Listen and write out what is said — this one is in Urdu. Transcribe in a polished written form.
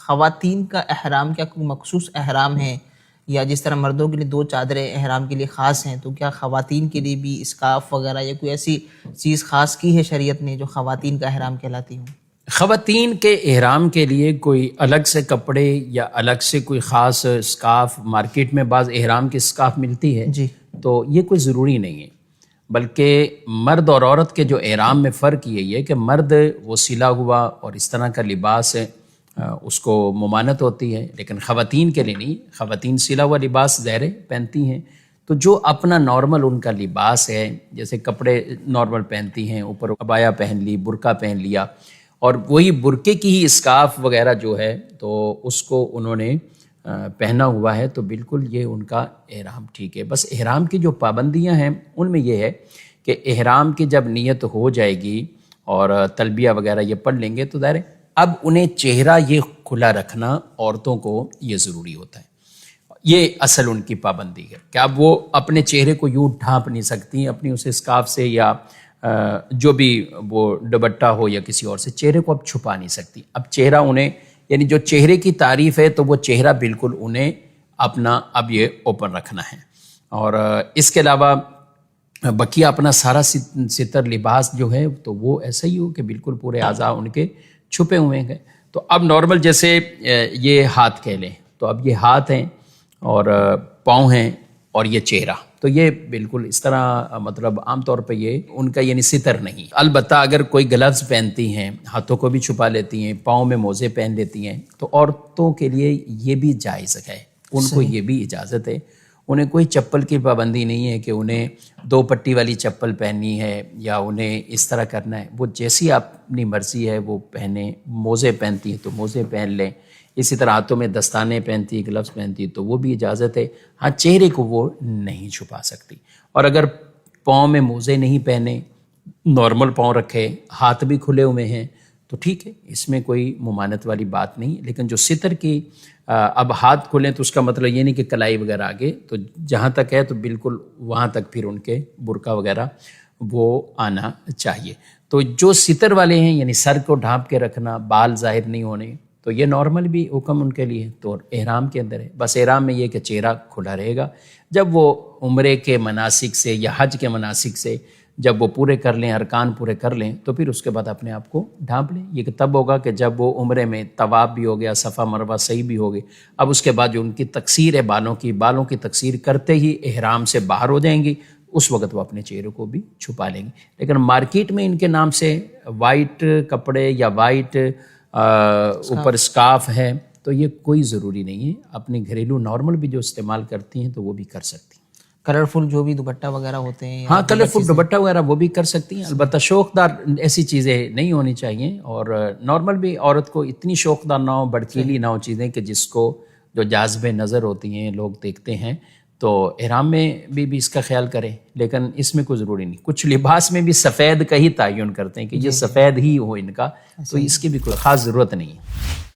خواتین کا احرام کیا کوئی مخصوص احرام ہے، یا جس طرح مردوں کے لیے 2 چادریں احرام کے لیے خاص ہیں، تو کیا خواتین کے لیے بھی اسکارف وغیرہ یا کوئی ایسی چیز خاص کی ہے شریعت نے جو خواتین کا احرام کہلاتی ہوں؟ خواتین کے احرام کے لیے کوئی الگ سے کپڑے یا الگ سے کوئی خاص اسکارف، مارکیٹ میں بعض احرام کی اسکارف ملتی ہے جی، تو یہ کوئی ضروری نہیں ہے، بلکہ مرد اور عورت کے جو احرام میں فرق یہی ہے کہ مرد وہ سلا ہوا اور اس طرح کا لباس ہے، اس کو ممانعت ہوتی ہے، لیکن خواتین کے لیے نہیں، خواتین سلا ہوا لباس ظاہر پہنتی ہیں، تو جو اپنا نارمل ان کا لباس ہے، جیسے کپڑے نارمل پہنتی ہیں، اوپر عبایا پہن لی، برقع پہن لیا، اور وہی برقعے کی ہی اسکارف وغیرہ جو ہے تو اس کو انہوں نے پہنا ہوا ہے، تو بالکل یہ ان کا احرام ٹھیک ہے۔ بس احرام کی جو پابندیاں ہیں ان میں یہ ہے کہ احرام کی جب نیت ہو جائے گی اور تلبیہ وغیرہ یہ پڑھ لیں گے تو ظاہر ہے اب انہیں چہرہ یہ کھلا رکھنا عورتوں کو یہ ضروری ہوتا ہے، یہ اصل ان کی پابندی ہے کہ اب وہ اپنے چہرے کو یوں ڈھانپ نہیں سکتی اپنی اس اسکارف سے، یا جو بھی وہ دوپٹہ ہو یا کسی اور سے، چہرے کو اب چھپا نہیں سکتی۔ اب چہرہ انہیں، یعنی جو چہرے کی تعریف ہے تو وہ چہرہ بالکل انہیں اپنا اب یہ اوپن رکھنا ہے، اور اس کے علاوہ بقیہ اپنا سارا ستر لباس جو ہے تو وہ ایسا ہی ہو کہ بالکل پورے اعضاء ان کے چھپے ہوئے ہیں۔ تو اب نارمل جیسے یہ ہاتھ کہہ لیں تو اب یہ ہاتھ ہیں اور پاؤں ہیں اور یہ چہرہ، تو یہ بالکل اس طرح مطلب عام طور پہ یہ ان کا یعنی ستر نہیں۔ البتہ اگر کوئی گلوز پہنتی ہیں، ہاتھوں کو بھی چھپا لیتی ہیں، پاؤں میں موزے پہن لیتی ہیں، تو عورتوں کے لیے یہ بھی جائز ہے، ان کو یہ بھی اجازت ہے۔ انہیں کوئی چپل کی پابندی نہیں ہے کہ انہیں 2 پٹی والی چپل پہننی ہے یا انہیں اس طرح کرنا ہے، وہ جیسی اپنی مرضی ہے وہ پہنے۔ موزے پہنتی ہیں تو موزے پہن لیں، اسی طرح ہاتھوں میں دستانے پہنتی ہیں، گلوز پہنتی ہیں تو وہ بھی اجازت ہے۔ ہاں، چہرے کو وہ نہیں چھپا سکتی، اور اگر پاؤں میں موزے نہیں پہنے، نارمل پاؤں رکھے، ہاتھ بھی کھلے ہوئے ہیں تو ٹھیک ہے، اس میں کوئی ممانعت والی بات نہیں۔ لیکن جو ستر کی اب ہاتھ کھلیں تو اس کا مطلب یہ نہیں کہ کلائی وغیرہ آگے، تو جہاں تک ہے تو بالکل وہاں تک پھر ان کے برقع وغیرہ وہ آنا چاہیے۔ تو جو ستر والے ہیں یعنی سر کو ڈھانپ کے رکھنا، بال ظاہر نہیں ہونے، تو یہ نارمل بھی حکم ان کے لیے تو احرام کے اندر ہے۔ بس احرام میں یہ کہ چہرہ کھلا رہے گا۔ جب وہ عمرے کے مناسک سے یا حج کے مناسک سے جب وہ پورے کر لیں، ارکان پورے کر لیں، تو پھر اس کے بعد اپنے آپ کو ڈھانپ لیں۔ یہ تب ہوگا کہ جب وہ عمرے میں طواف بھی ہو گیا، صفا مروہ صحیح بھی ہو گئی، اب اس کے بعد جو ان کی تقصیر ہے بالوں کی تقصیر کرتے ہی احرام سے باہر ہو جائیں گی، اس وقت وہ اپنے چہرے کو بھی چھپا لیں گے۔ لیکن مارکیٹ میں ان کے نام سے وائٹ کپڑے یا وائٹ اوپر اسکارف ہے تو یہ کوئی ضروری نہیں ہے۔ اپنے گھریلو نارمل بھی جو استعمال کرتی ہیں تو وہ بھی کر سکتی ہیں۔ کلرفل جو بھی دوپٹہ وغیرہ ہوتے ہیں، ہاں، کلرفل دوپٹہ وغیرہ وہ بھی کر سکتی ہیں، البتہ شوقدار ایسی چیزیں نہیں ہونی چاہیے، اور نارمل بھی عورت کو اتنی شوقدار نہ ہو، بڑکیلی نہ ہو چیزیں کہ جس کو جو جاذب نظر ہوتی ہیں لوگ دیکھتے ہیں، تو احرام میں بھی اس کا خیال کریں، لیکن اس میں کوئی ضروری نہیں۔ کچھ لباس میں بھی سفید کا ہی تعین کرتے ہیں کہ یہ سفید ہی ہو ان کا، تو اس کی بھی کوئی خاص ضرورت نہیں ہے۔